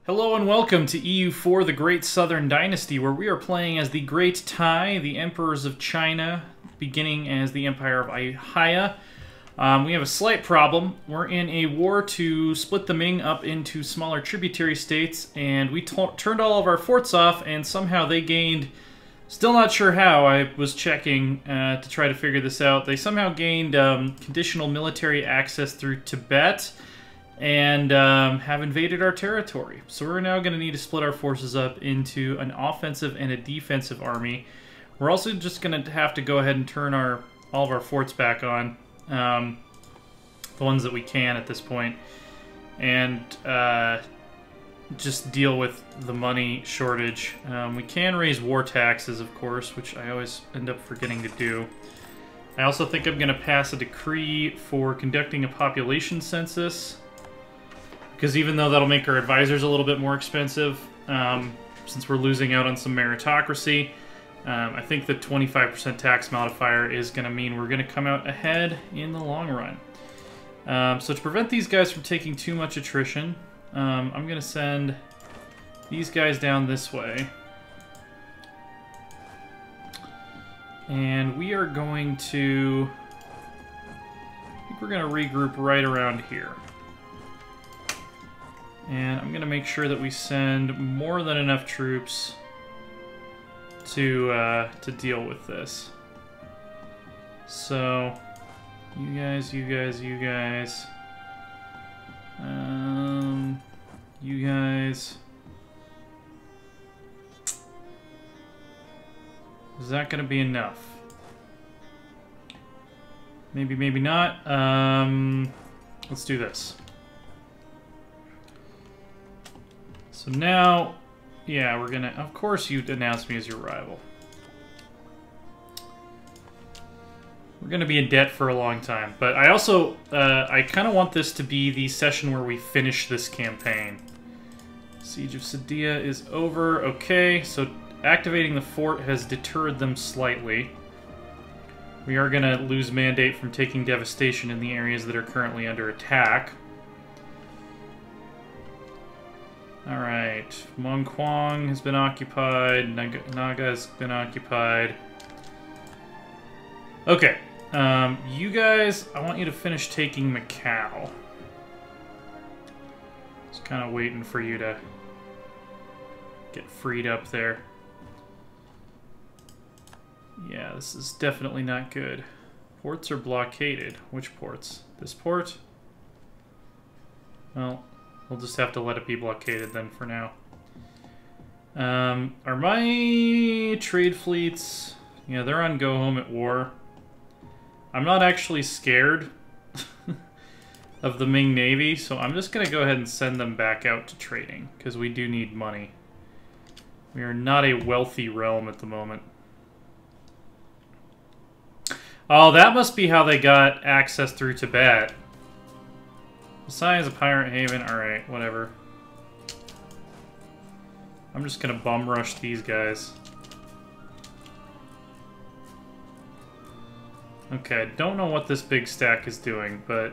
Hello and welcome to EU4, the Great Southern Dynasty, where we are playing as the Great Tai, the Emperors of China, beginning as the Empire of Ayutthaya. We have a slight problem. We're in a war to split the Ming up into smaller tributary states, and we turned all of our forts off, and somehow they gained, still not sure how, I was checking to try to figure this out, they somehow gained conditional military access through Tibet, and have invaded our territory. So we're now going to need to split our forces up into an offensive and a defensive army. We're also just going to have to go ahead and turn all of our forts back on, the ones that we can at this point, and just deal with the money shortage. We can raise war taxes, of course, which I always end up forgetting to do. I also think I'm going to pass a decree for conducting a population census, because even though that'll make our advisors a little bit more expensive, since we're losing out on some meritocracy, I think the 25% tax modifier is going to mean we're going to come out ahead in the long run. So to prevent these guys from taking too much attrition, I'm going to send these guys down this way. And we are going to... I think we're going to regroup right around here. And I'm going to make sure that we send more than enough troops to deal with this. So, you guys. You guys. Is that going to be enough? Maybe, maybe not. Let's do this. So now, yeah, we're gonna... Of course you announced me as your rival. We're gonna be in debt for a long time. But I also, I kind of want this to be the session where we finish this campaign. Siege of Sadia is over. Okay, so activating the fort has deterred them slightly. We are gonna lose mandate from taking devastation in the areas that are currently under attack. Alright, Mongkwang has been occupied, Naga has been occupied. Okay, you guys, I want you to finish taking Macau. Just kind of waiting for you to get freed up there. Yeah, this is definitely not good. Ports are blockaded. Which ports? This port? Well... we'll just have to let it be blockaded then for now. Are my trade fleets... yeah, they're on go home at war. I'm not actually scared of the Ming Navy, so I'm just going to go ahead and send them back out to trading, because we do need money. We are not a wealthy realm at the moment. Oh, that must be how they got access through Tibet. Besides a pirate haven, alright, whatever. I'm just gonna bum rush these guys. Okay, I don't know what this big stack is doing, but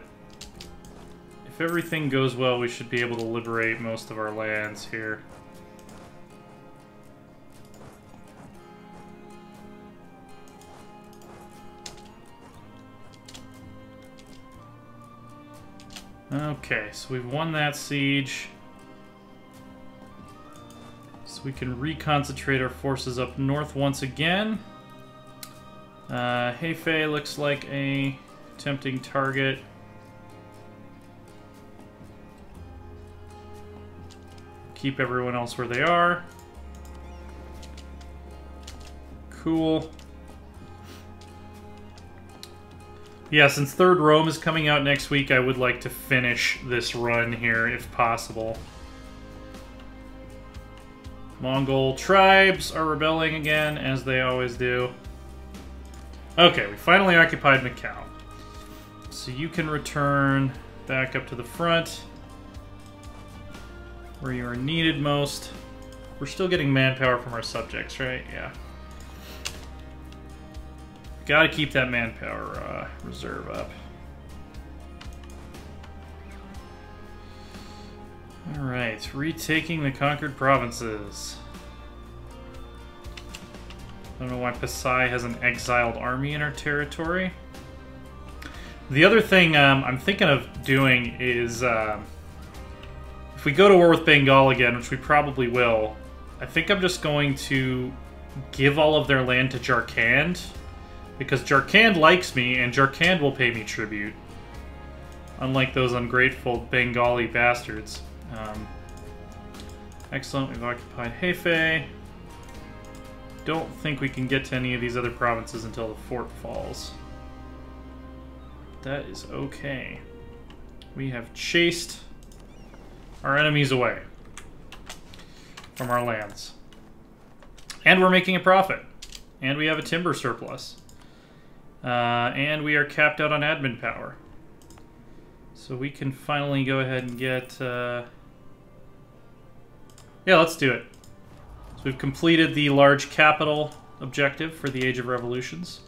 if everything goes well, we should be able to liberate most of our lands here. Okay, so we've won that siege. So we can reconcentrate our forces up north once again. Hefei looks like a tempting target. Keep everyone else where they are. Cool. Yeah, since Third Rome is coming out next week, I would like to finish this run here, if possible. Mongol tribes are rebelling again, as they always do. Okay, we finally occupied Macau. So you can return back up to the front, where you are needed most. We're still getting manpower from our subjects, right? Yeah. Gotta keep that manpower reserve up. Alright, retaking the conquered provinces. I don't know why Pasai has an exiled army in our territory. The other thing I'm thinking of doing is, if we go to war with Bengal again, which we probably will, I think I'm just going to give all of their land to Jharkhand, because Jharkhand likes me, and Jharkhand will pay me tribute. Unlike those ungrateful Bengali bastards. Excellent, we've occupied Hefei. Don't think we can get to any of these other provinces until the fort falls. That is okay. We have chased our enemies away from our lands. And we're making a profit. And we have a timber surplus. And we are capped out on admin power. So we can finally go ahead and get... Yeah, let's do it. So we've completed the large capital objective for the Age of Revolutions.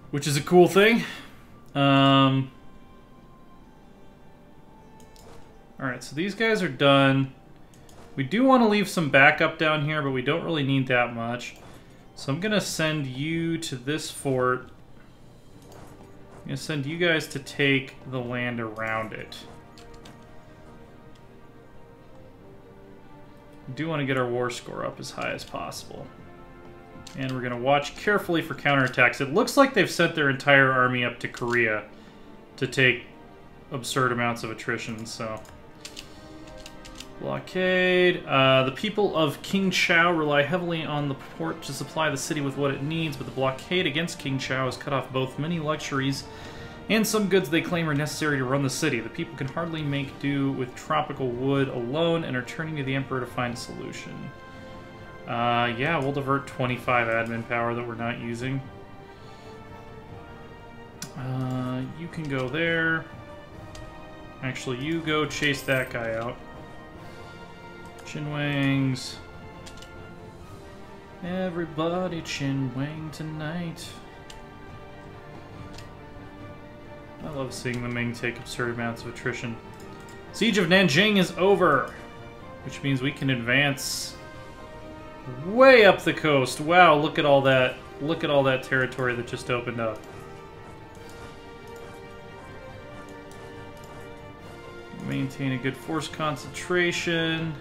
Which is a cool thing. Alright, so these guys are done. We do want to leave some backup down here, but we don't really need that much. So I'm going to send you to this fort. I'm going to send you guys to take the land around it. We do want to get our war score up as high as possible. And we're going to watch carefully for counterattacks. It looks like they've sent their entire army up to Korea to take absurd amounts of attrition, so... Blockade. The people of King Chao rely heavily on the port to supply the city with what it needs, but the blockade against King Chao has cut off both many luxuries and some goods they claim are necessary to run the city. The people can hardly make do with tropical wood alone and are turning to the Emperor to find a solution. Yeah, we'll divert 25 admin power that we're not using. You can go there. Actually, you go chase that guy out. Chinwangs. Everybody Chinwang tonight. I love seeing the Ming take absurd amounts of attrition. Siege of Nanjing is over, which means we can advance way up the coast. Wow, look at all that. Look at all that territory that just opened up. Maintain a good force concentration.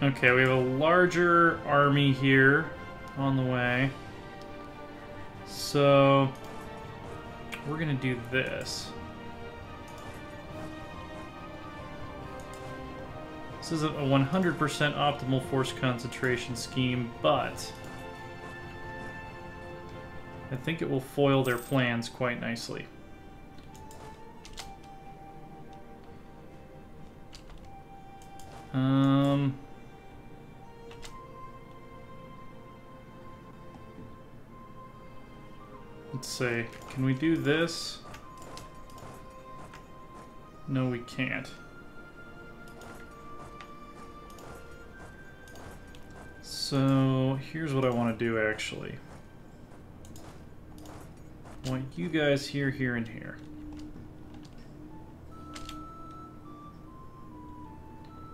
Okay, we have a larger army here on the way. So we're gonna do this. This isn't a 100% optimal force concentration scheme, but I think it will foil their plans quite nicely. Let's see, can we do this? No, we can't. So, here's what I want to do, actually. I want you guys here, here, and here.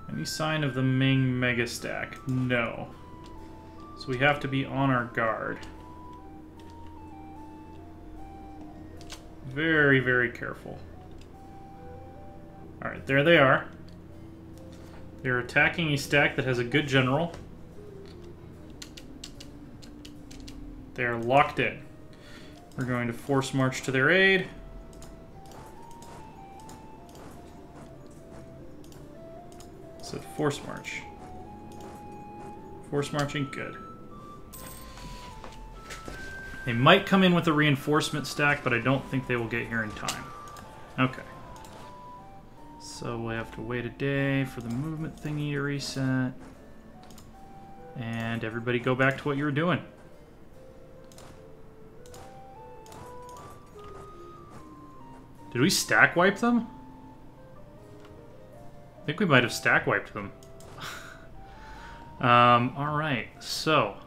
Any sign of the Ming Mega Stack? No. So we have to be on our guard. Very, very careful. Alright, there they are. They're attacking a stack that has a good general. They're locked in. We're going to force march to their aid. So force march. Force marching, good. They might come in with a reinforcement stack, but I don't think they will get here in time. Okay. So we'll have to wait a day for the movement thingy to reset. And everybody go back to what you were doing. Did we stack wipe them? I think we might have stack wiped them. Alright, so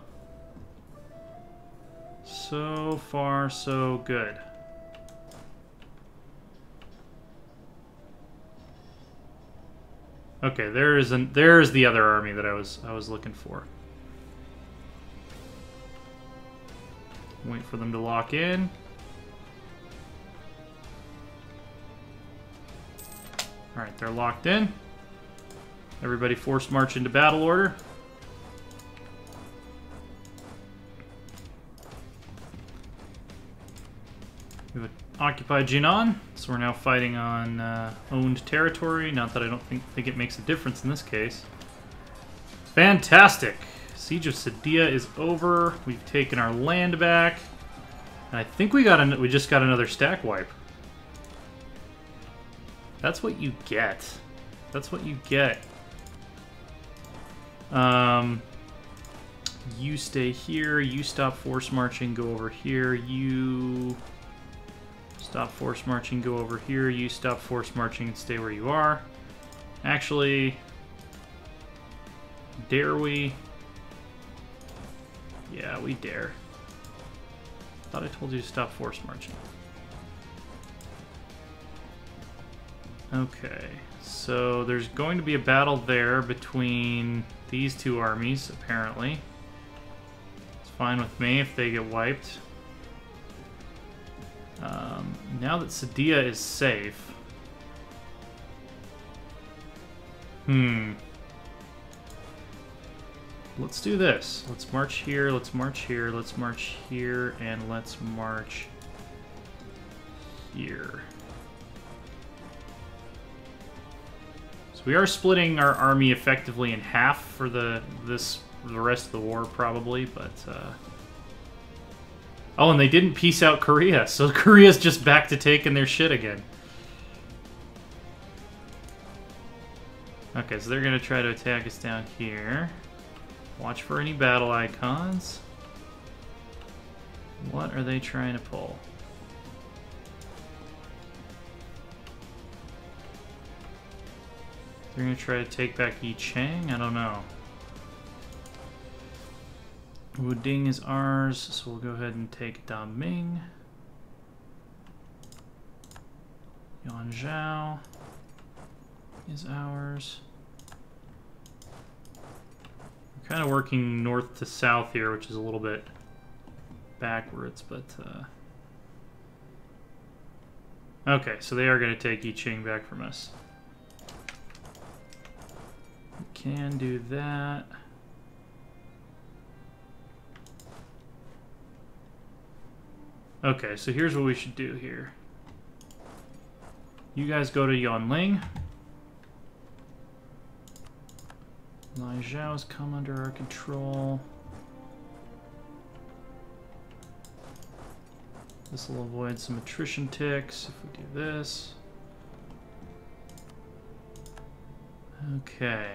So far, so good. Okay, there's the other army that I was looking for. Wait for them to lock in. Alright, they're locked in. Everybody force march into battle order. We've occupied Jinan, so we're now fighting on owned territory. Not that I don't think it makes a difference in this case. Fantastic! Siege of Sadia is over. We've taken our land back. And I think we just got another stack wipe. That's what you get. That's what you get. You stay here. You stop force marching. Go over here. You stop force marching. Go over here. You stop force marching and stay where you are. Actually, dare we? Yeah, we dare. Thought I told you to stop force marching. Okay, so there's going to be a battle there between these two armies, apparently. It's fine with me if they get wiped. Now that Sadia is safe... Let's do this. Let's march here, let's march here, let's march here, and let's march here. So we are splitting our army effectively in half for the rest of the war, probably, but... Oh, and they didn't peace out Korea, so Korea's just back to taking their shit again. Okay, so they're gonna try to attack us down here. Watch for any battle icons. What are they trying to pull? They're going to try to take back Yi Chang? I don't know. Wuding is ours, so we'll go ahead and take Daming. Yanzhou is ours. Kind of working north to south here, which is a little bit backwards, but okay, so they are going to take Yi Ching back from us. We can do that. Okay, so here's what we should do here. You guys go to Yonling. Lai Zhao's come under our control. This will avoid some attrition ticks if we do this. Okay.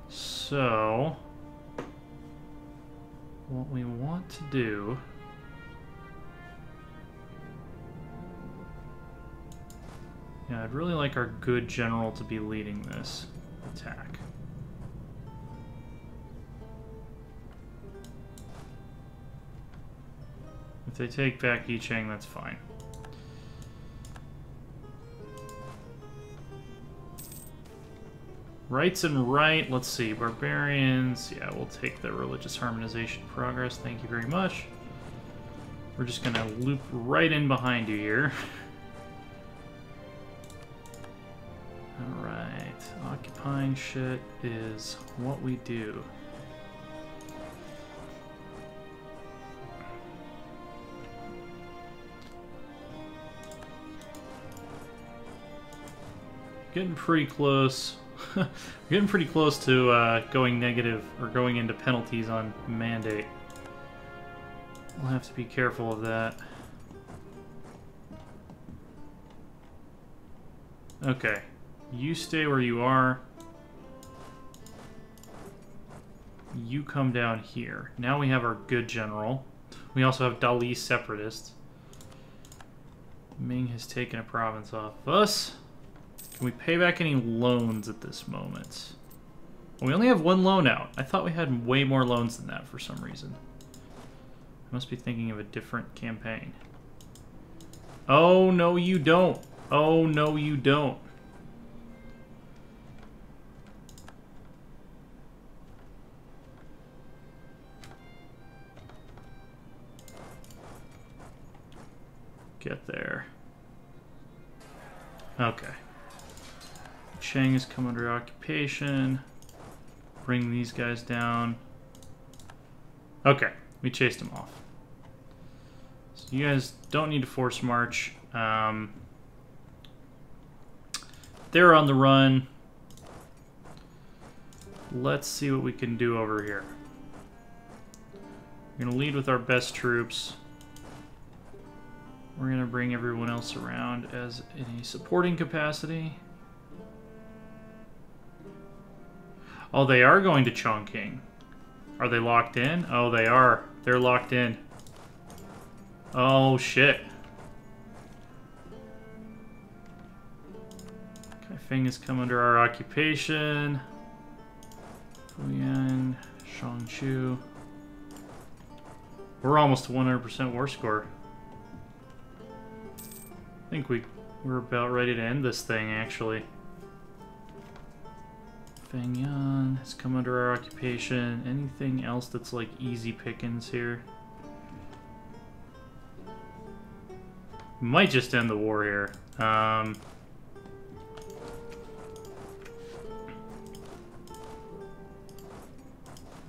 So, what we want to do... Yeah, I'd really like our good general to be leading this attack. If they take back Yi Chang, that's fine. Rights and right, let's see, barbarians, yeah, we'll take the religious harmonization progress, thank you very much. We're just gonna loop right in behind you here. Alright, occupying shit is what we do. Getting pretty close. We're getting pretty close to going negative, or going into penalties on mandate. We'll have to be careful of that. Okay. You stay where you are. You come down here. Now we have our good general. We also have Dali separatists. Ming has taken a province off of us. Can we pay back any loans at this moment? Well, we only have one loan out. I thought we had way more loans than that for some reason. Must be thinking of a different campaign. Oh, no, you don't. Oh, no, you don't. Get there. Okay. Chang has come under occupation. Bring these guys down. Okay, we chased them off. So you guys don't need to force march. They're on the run. Let's see what we can do over here. We're going to lead with our best troops. We're going to bring everyone else around as in a supporting capacity. Oh, they are going to Chongqing. Are they locked in? Oh, they are. They're locked in. Oh, shit. Kaifeng has come under our occupation. Fuyan, Shangchu. We're almost to 100% war score. I think we're about ready to end this thing, actually. Fengyan has come under our occupation. Anything else that's like easy pickings here? Might just end the war here.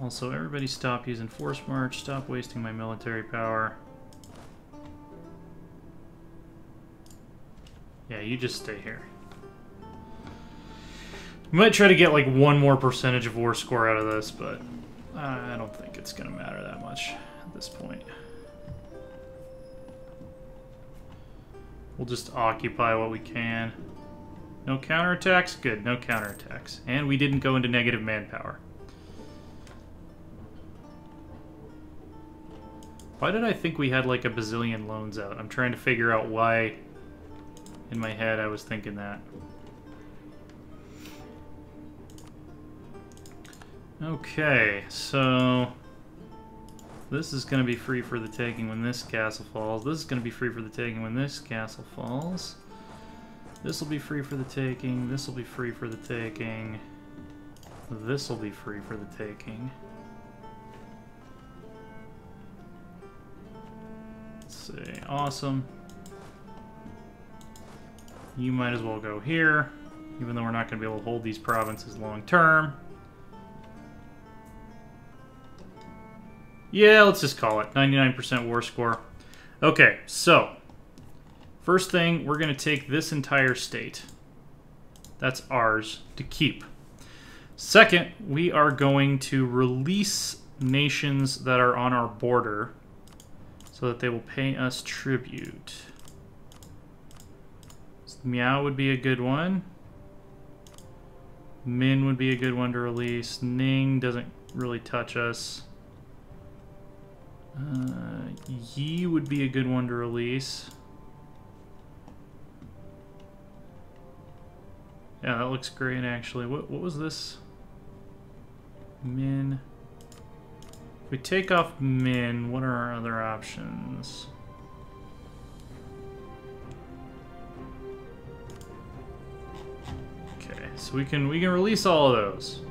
Also, everybody stop using force march. Stop wasting my military power. Yeah, you just stay here. We might try to get like one more percentage of war score out of this, but I don't think it's going to matter that much at this point. We'll just occupy what we can. No counterattacks? Good, no counterattacks. And we didn't go into negative manpower. Why did I think we had like a bazillion loans out? I'm trying to figure out why in my head I was thinking that. Okay, so this is going to be free for the taking when this castle falls. This is going to be free for the taking when this castle falls. This will be free for the taking. This will be free for the taking. This will be free for the taking. Let's see. Awesome. You might as well go here, even though we're not going to be able to hold these provinces long term. Yeah, let's just call it 99% war score. Okay, so first thing, we're going to take this entire state. That's ours to keep. Second, we are going to release nations that are on our border so that they will pay us tribute. So Miao would be a good one. Min would be a good one to release. Ning doesn't really touch us. Yi would be a good one to release. Yeah, that looks great, actually. What was this? Min. If we take off Min, what are our other options? Okay, so we can release all of those.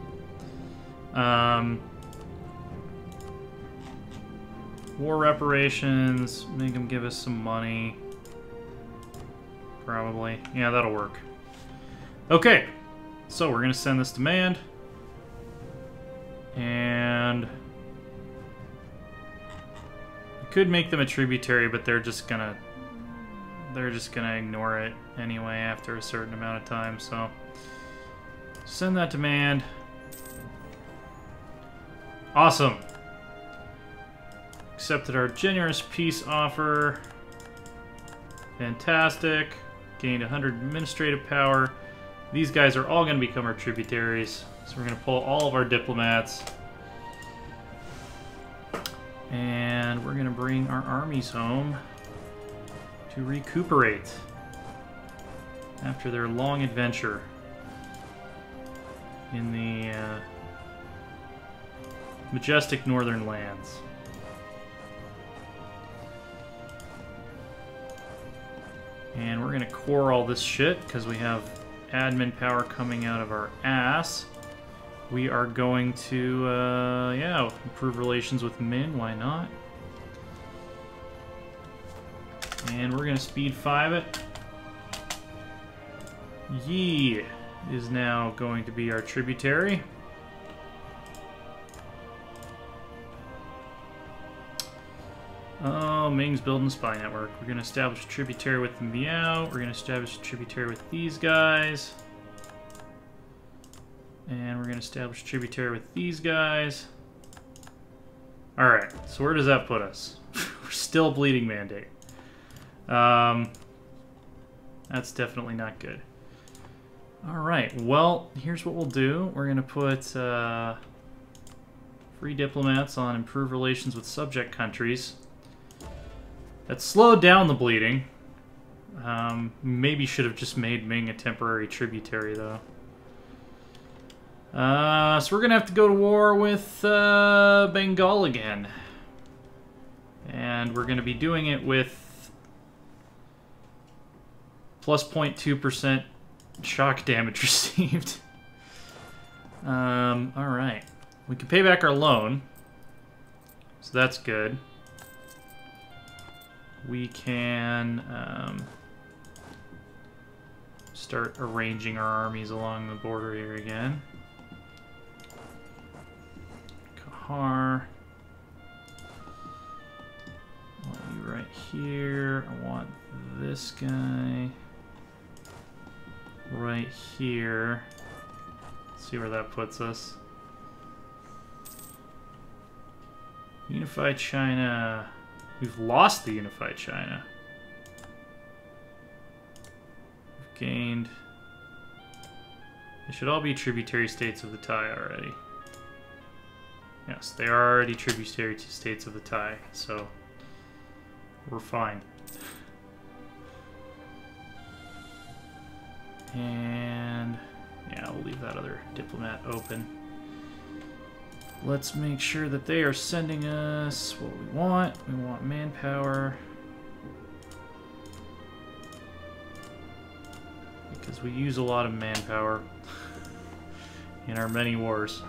War reparations, make them give us some money. Probably. Yeah, that'll work. Okay, so we're going to send this demand. And we could make them a tributary, but they're just gonna ignore it anyway after a certain amount of time, so send that demand. Awesome. Accepted our generous peace offer. Fantastic. Gained 100 administrative power. These guys are all going to become our tributaries. So we're going to pull all of our diplomats. And we're going to bring our armies home to recuperate after their long adventure in the majestic northern lands. And we're going to core all this shit because we have admin power coming out of our ass. We are going to, yeah, improve relations with Min. Why not? And we're going to speed 5 it. Yi is now going to be our tributary. Oh, Ming's building a spy network. We're going to establish a tributary with the Miao. We're going to establish a tributary with these guys. And we're going to establish a tributary with these guys. Alright, so where does that put us? We're still bleeding mandate. That's definitely not good. Alright, well, here's what we'll do. We're going to put free diplomats on improved relations with subject countries. That slowed down the bleeding. Maybe should have just made Ming a temporary tributary, though. So we're going to have to go to war with Bengal again. And we're going to be doing it with plus 0.2% shock damage received. Alright. We can pay back our loan. So that's good. We can start arranging our armies along the border here again. Kahar. I want you right here. I want this guy right here. Let's see where that puts us. Unified China. We've lost the Unified China. We've gained... They should all be tributary states of the Thai already. Yes, they are already tributary states of the Thai, so we're fine. And yeah, we'll leave that other diplomat open. Let's make sure that they are sending us what we want. We want manpower. Because we use a lot of manpower in our many wars.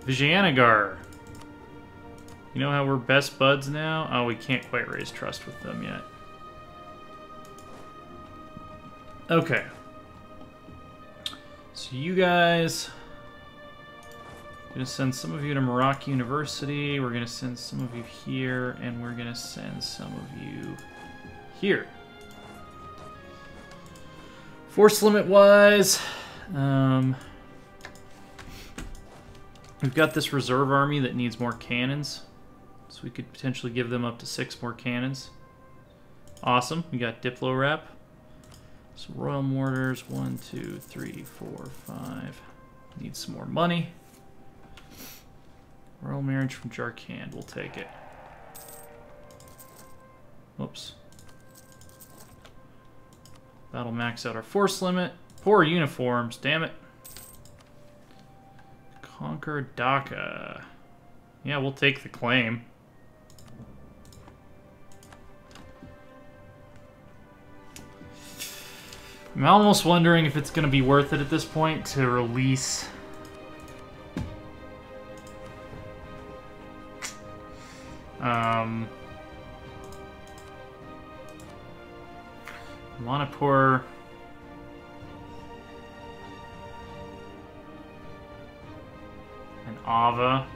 Vijayanagar. You know how we're best buds now? Oh, we can't quite raise trust with them yet. Okay. So you guys... We're going to send some of you to Europa University. We're going to send some of you here. And we're going to send some of you here. Force limit-wise... we've got this reserve army that needs more cannons. So we could potentially give them up to 6 more cannons. Awesome. We got Diplo Rep. So Royal Mortars, 1, 2, 3, 4, 5. Need some more money. Royal Marriage from Jarkand. We'll take it. Whoops. That'll max out our force limit. Poor uniforms, damn it. Conquer Dhaka. Yeah, we'll take the claim. I'm almost wondering if it's going to be worth it at this point to release... Manipur... and Ava.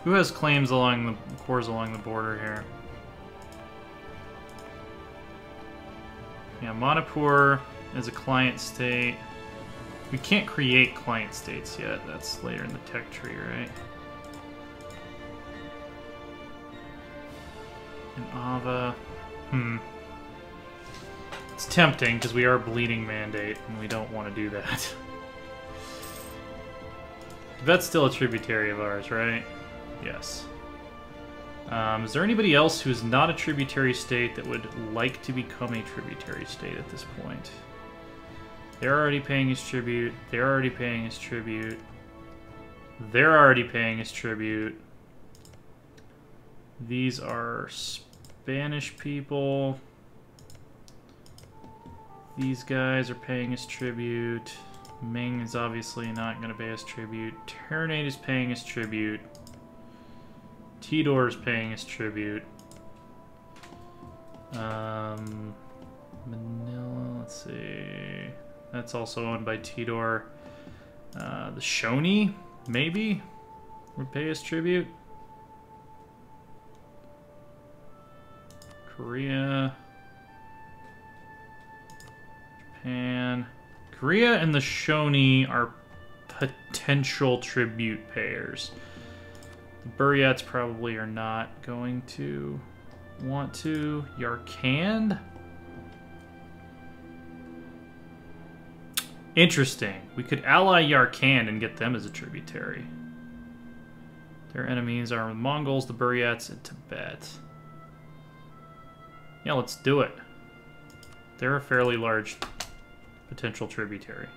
Who has claims along the cores along the border here? Yeah, Manipur is a client state. We can't create client states yet. That's later in the tech tree, right? And Ava. It's tempting because we are bleeding mandate and we don't want to do that. That's still a tributary of ours, right? Yes. Is there anybody else who is not a tributary state that would like to become a tributary state at this point? They're already paying his tribute. They're already paying his tribute. They're already paying his tribute. These are Spanish people. These guys are paying us tribute. Ming is obviously not going to pay us tribute. Terranate is paying us tribute. Tidor is paying us tribute. Manila, let's see. That's also owned by Tidor. The Shoni, maybe, would pay us tribute. Korea. Japan. Korea and the Shoni are potential tribute payers. The Buryats probably are not going to want to. Yarkand? Interesting. We could ally Yarkand and get them as a tributary. Their enemies are the Mongols, the Buryats, and Tibet. Yeah, let's do it. They're a fairly large potential tributary.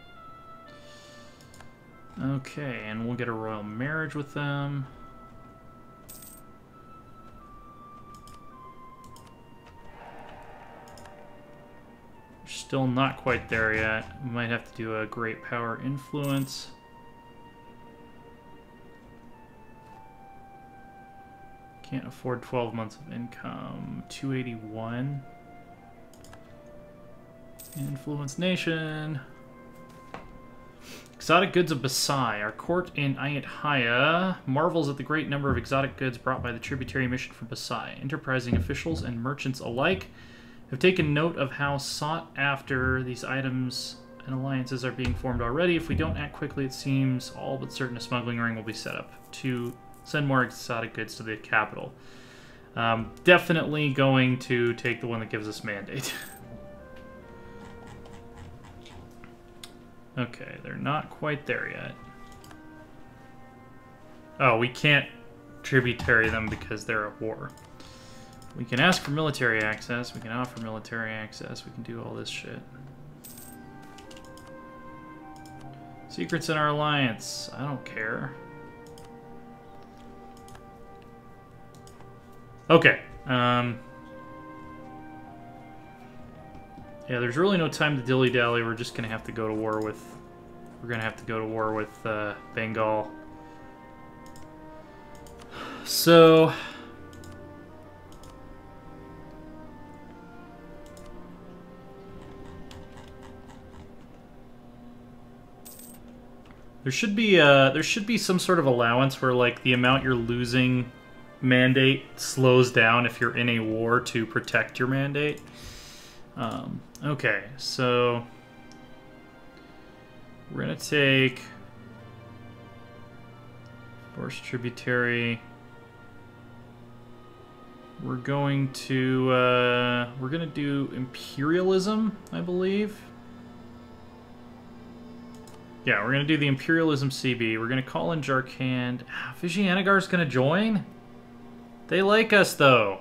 Okay, and we'll get a royal marriage with them. We're still not quite there yet. We might have to do a great power influence. Can't afford 12 months of income. 281. Influence nation. Exotic goods of Basai. Our court in Ayutthaya marvels at the great number of exotic goods brought by the tributary mission from Basai. Enterprising officials and merchants alike have taken note of how sought after these items and alliances are being formed already. If we don't act quickly, it seems all but certain a smuggling ring will be set up to send more exotic goods to the capital. Definitely going to take the one that gives us mandate. Okay, they're not quite there yet. Oh, we can't tributary them because they're at war. We can ask for military access, we can offer military access, we can do all this shit. Secrets in our alliance. I don't care. Okay. Yeah, there's really no time to dilly-dally. We're just gonna have to go to war with... We're gonna have to go to war with Bengal. So... there should be some sort of allowance where, like, the amount you're losing mandate slows down if you're in a war to protect your mandate. Okay, so we're gonna take force tributary. We're going to we're gonna do imperialism, I believe. Yeah, we're gonna do the imperialism CB. We're gonna call in Jarkand. Vijayanagar's gonna join? They like us, though.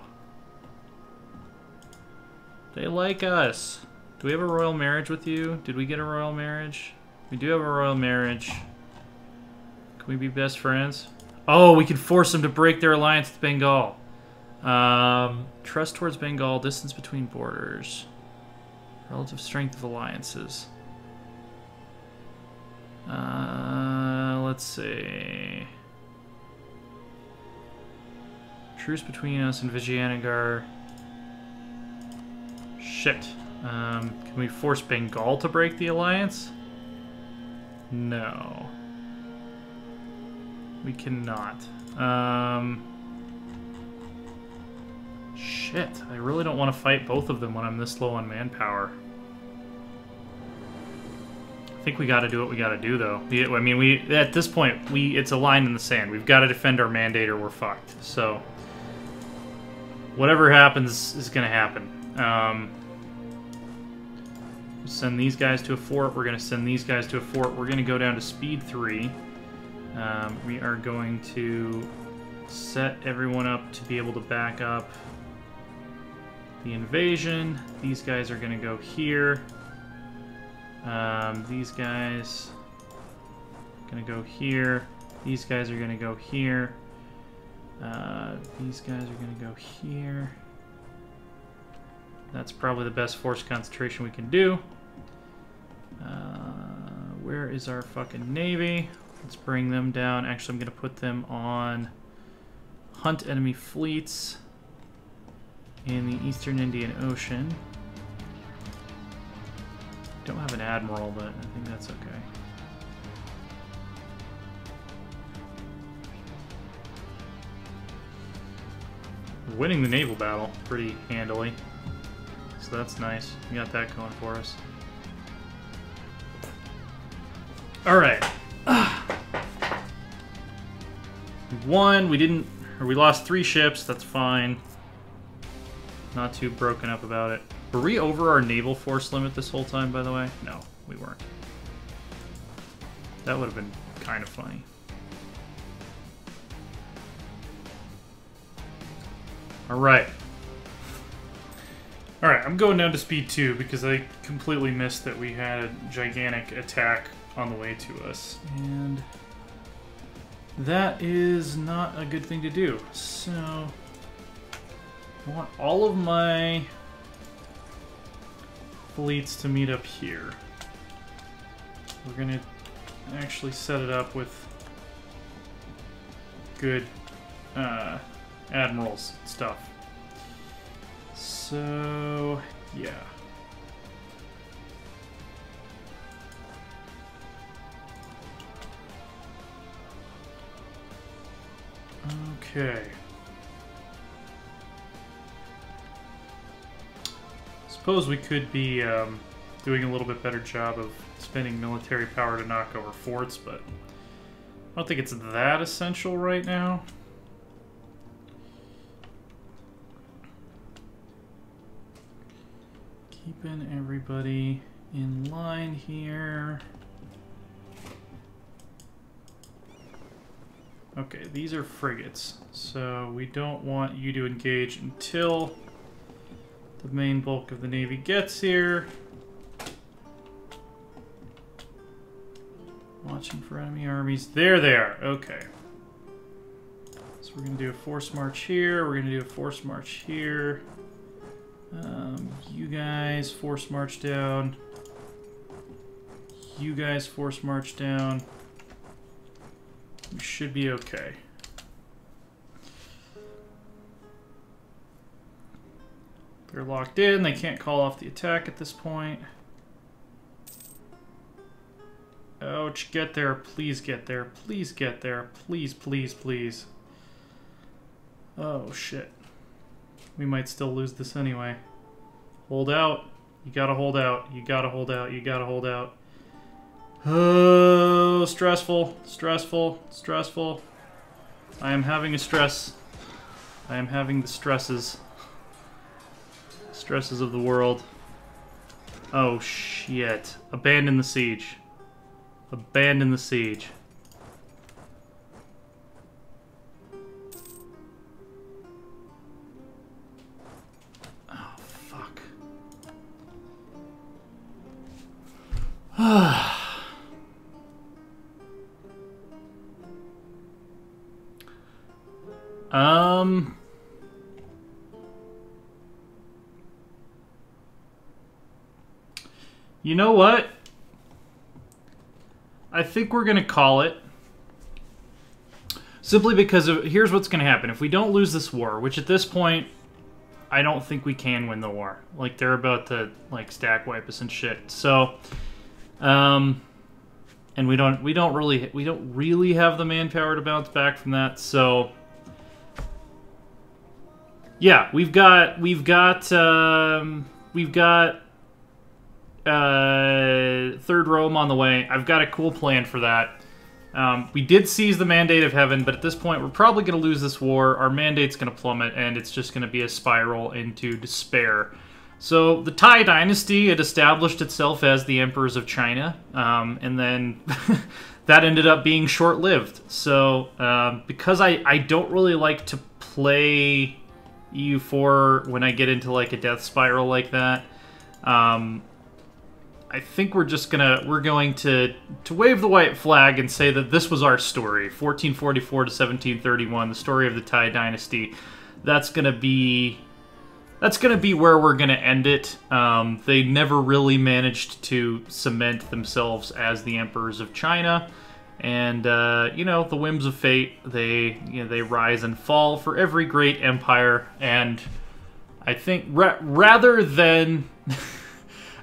They like us. Do we have a royal marriage with you? Did we get a royal marriage? We do have a royal marriage. Can we be best friends? Oh, we can force them to break their alliance with Bengal. Trust towards Bengal, distance between borders. Relative strength of alliances. Let's see. Truce between us and Vijayanagar. Shit. Can we force Bengal to break the alliance? No. We cannot. Shit. I really don't want to fight both of them when I'm this low on manpower. I think we gotta do what we gotta do, though. I mean, at this point, it's a line in the sand. We've got to defend our mandate or we're fucked. So, whatever happens is gonna happen. Send these guys to a fort. We're gonna send these guys to a fort. We're gonna go down to speed 3. We are going to set everyone up to be able to back up the invasion. These guys are gonna go here. These guys are gonna go here. These guys are gonna go here. These guys are going to go here. That's probably the best force concentration we can do. Where is our fucking navy? Let's bring them down. Actually, I'm going to put them on hunt enemy fleets in the Eastern Indian Ocean. Don't have an admiral, but I think that's okay. We're winning the naval battle pretty handily, so that's nice. We got that going for us. All right. We won. We didn't, or we lost 3 ships. That's fine. Not too broken up about it. Were we over our naval force limit this whole time, by the way? No, we weren't. That would have been kind of funny. Alright. Alright, I'm going down to speed 2 because I completely missed that we had a gigantic attack on the way to us. And that is not a good thing to do. So I want all of my fleets to meet up here. We're gonna actually set it up with good admirals stuff. So yeah. Okay. Suppose we could be doing a little bit better job of spending military power to knock over forts, but I don't think it's that essential right now. Keeping everybody in line here. Okay, these are frigates, so we don't want you to engage until the main bulk of the Navy gets here. Watching for enemy armies. There they are. Okay. So we're going to do a force march here. We're going to do a force march here. You guys force march down. You guys force march down. We should be okay. They're locked in. They can't call off the attack at this point. Ouch, get there. Please get there. Please get there. Please, please, please. Oh, shit. We might still lose this anyway. Hold out. You gotta hold out. You gotta hold out. You gotta hold out. Oh, stressful. Stressful. Stressful. I am having a stress. I am having the stresses. Stresses of the world. Oh, shit. Abandon the siege. Abandon the siege. Oh, fuck. You know what? I think we're going to call it. Simply because here's what's going to happen. If we don't lose this war, which at this point, I don't think we can win the war. Like, they're about to, like, stack wipe us and shit. So, and we don't really have the manpower to bounce back from that. So, yeah, we've got Third Rome on the way. I've got a cool plan for that. We did seize the Mandate of Heaven, but at this point we're probably going to lose this war. Our mandate's going to plummet, and it's just going to be a spiral into despair. So the Thai Dynasty had established itself as the Emperors of China, and then that ended up being short-lived. So because I don't really like to play EU4 when I get into like a death spiral like that, I think we're going to wave the white flag and say that this was our story, 1444 to 1731, the story of the Thai dynasty. That's gonna be where we're gonna end it. They never really managed to cement themselves as the emperors of China, and you know, the whims of fate, they rise and fall for every great empire. And I think rather than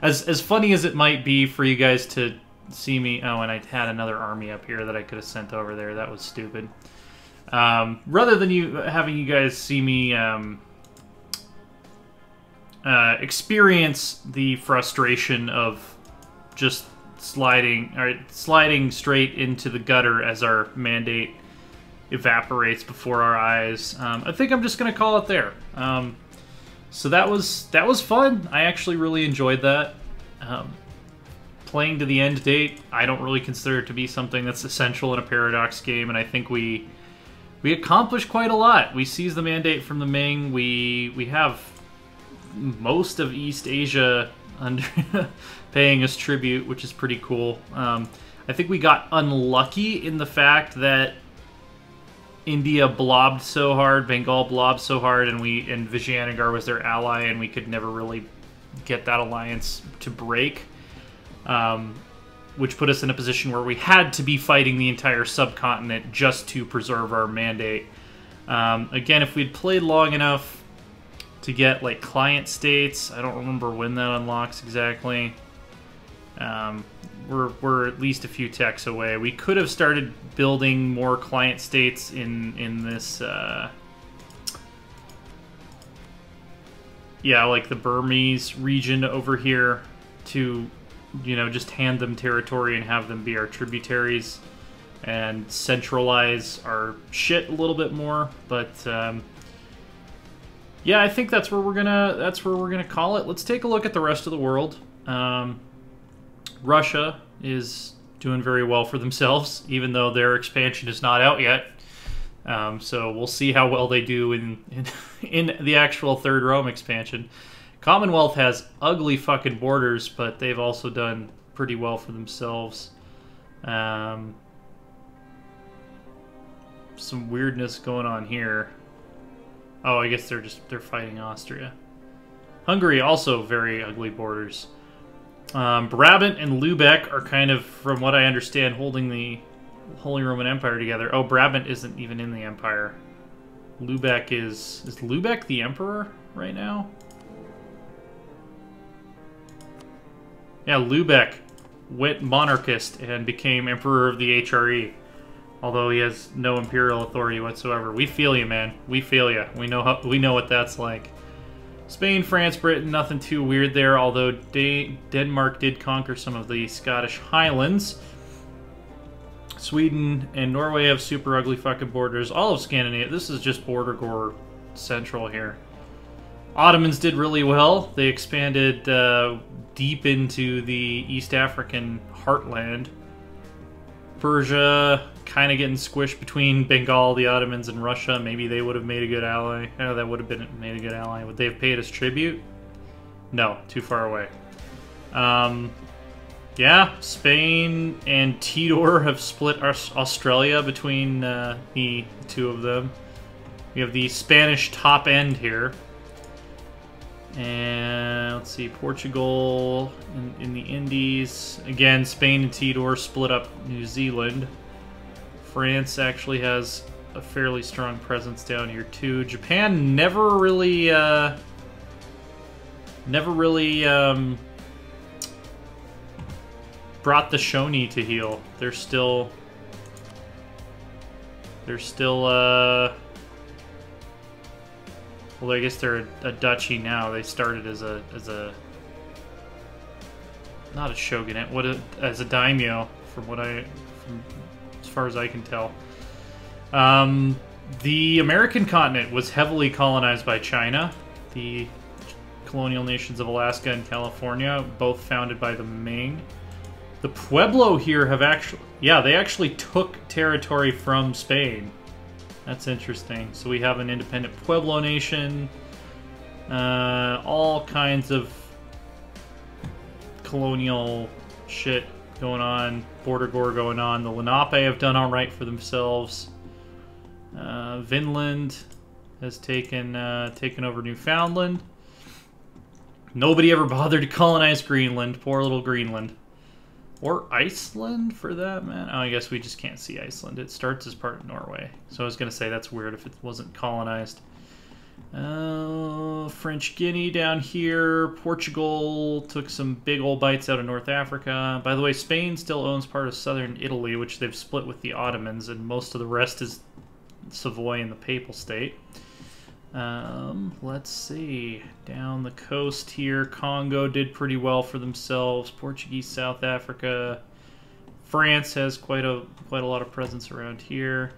as funny as it might be for you guys to see me... Oh, and I had another army up here that I could have sent over there. That was stupid. Rather than having you guys see me experience the frustration of just sliding straight into the gutter as our mandate evaporates before our eyes, I think I'm just going to call it there. So that was fun. I actually really enjoyed that. Playing to the end date, I don't really consider it to be something that's essential in a Paradox game, and I think we accomplished quite a lot. We seized the mandate from the Ming. We have most of East Asia under paying us tribute, which is pretty cool. I think we got unlucky in the fact that India blobbed so hard, Bengal blobbed so hard, and Vijayanagar was their ally, and we could never really get that alliance to break, which put us in a position where we had to be fighting the entire subcontinent just to preserve our mandate. Again, if we'd played long enough to get like client states, I don't remember when that unlocks exactly. We're at least a few techs away. We could have started building more client states in this, yeah, like the Burmese region over here, to, you know, just hand them territory and have them be our tributaries and centralize our shit a little bit more. But yeah, I think that's where we're gonna call it. Let's take a look at the rest of the world. Russia is doing very well for themselves, even though their expansion is not out yet. So we'll see how well they do in the actual Third Rome expansion. Commonwealth has ugly fucking borders, but they've also done pretty well for themselves. Some weirdness going on here. Oh, I guess they're fighting Austria. Hungary also very ugly borders. Brabant and Lubeck are kind of, from what I understand, holding the Holy Roman Empire together. Oh, Brabant isn't even in the Empire. Lubeck is Lubeck the Emperor right now? Yeah, Lubeck went monarchist and became Emperor of the HRE. Although he has no imperial authority whatsoever. We feel you, man. We feel you. We know what that's like. Spain, France, Britain, nothing too weird there, although Denmark did conquer some of the Scottish Highlands. Sweden and Norway have super ugly fucking borders. All of Scandinavia, this is just border gore central here. Ottomans did really well. They expanded deep into the East African heartland. Persia kind of getting squished between Bengal, the Ottomans, and Russia. Maybe they would have made a good ally. Oh, that would have been made a good ally. Would they have paid us tribute? No, too far away. Yeah, Spain and Tidor have split Australia between the two of them. We have the Spanish top end here. And let's see, Portugal in the Indies. Again, Spain and Tidor split up New Zealand. France actually has a fairly strong presence down here too. Japan never really brought the Shoni to heel. They're still well, I guess they're a duchy now. They started as a not a shogunate, as a daimyo, from as far as I can tell. The American continent was heavily colonized by China. The colonial nations of Alaska and California, both founded by the Ming. The Pueblo here have they actually took territory from Spain. That's interesting. So we have an independent Pueblo nation. All kinds of colonial shit going on, border war going on. The Lenape have done all right for themselves. Vinland has taken over Newfoundland. Nobody ever bothered to colonize Greenland. Poor little Greenland. Or Iceland, for that, man. Oh, I guess we just can't see Iceland. It starts as part of Norway. So I was going to say that's weird if it wasn't colonized. French Guinea down here. Portugal took some big old bites out of North Africa. By the way, Spain still owns part of southern Italy, which they've split with the Ottomans, and most of the rest is Savoy and the Papal State. Let's see. Down the coast here, Congo did pretty well for themselves. Portuguese South Africa. France has quite a lot of presence around here.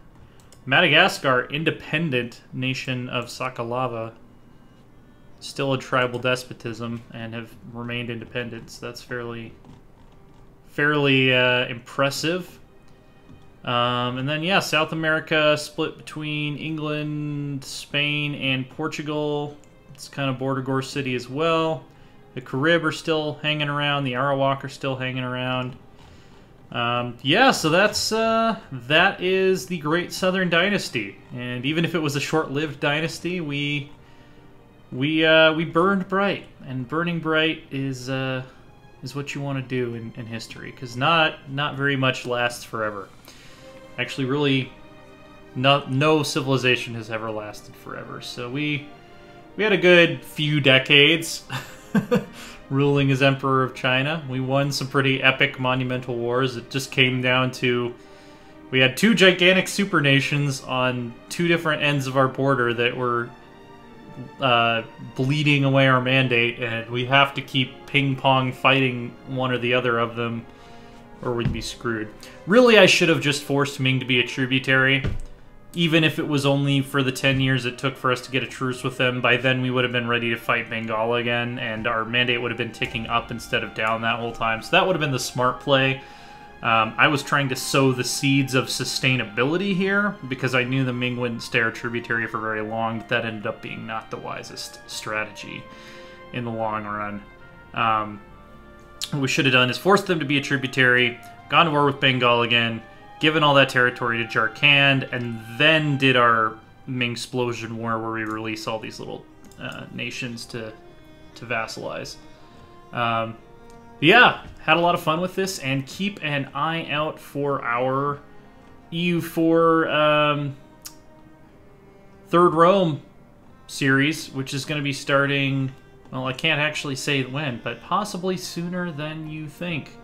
Madagascar, independent nation of Sakalava, still a tribal despotism and have remained independent. So that's fairly impressive. And then, yeah, South America split between England, Spain, and Portugal. It's kind of border gore city as well. The Carib are still hanging around. The Arawak are still hanging around. Yeah, so that is the Great Southern Dynasty. And even if it was a short-lived dynasty, we burned bright. And burning bright is what you want to do in history, because not very much lasts forever. Actually, really, no civilization has ever lasted forever. So we had a good few decades ruling as Emperor of China. We won some pretty epic monumental wars. It just came down to, we had two gigantic super nations on two different ends of our border that were bleeding away our mandate, and we have to keep ping-pong fighting one or the other of them, or we'd be screwed. Really, I should have just forced Ming to be a tributary, even if it was only for the 10 years it took for us to get a truce with them. By then, we would have been ready to fight Bengal again, and our mandate would have been ticking up instead of down that whole time. So that would have been the smart play. I was trying to sow the seeds of sustainability here, because I knew the Ming wouldn't stay our tributary for very long, but that ended up being not the wisest strategy in the long run. What we should have done is forced them to be a tributary, gone to war with Bengal again, given all that territory to Jharkhand, and then did our Ming-splosion war where we release all these little nations to vassalize. Yeah, had a lot of fun with this, and keep an eye out for our EU4 Third Rome series, which is going to be starting, well, I can't actually say when, but possibly sooner than you think.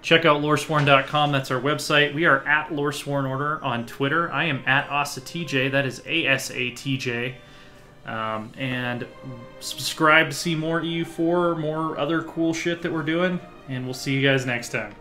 Check out Loresworn.com, that's our website. We are at Loresworn Order on Twitter. I am at AsaTJ, that is ASATJ. And subscribe to see more EU4, more other cool shit that we're doing, and we'll see you guys next time.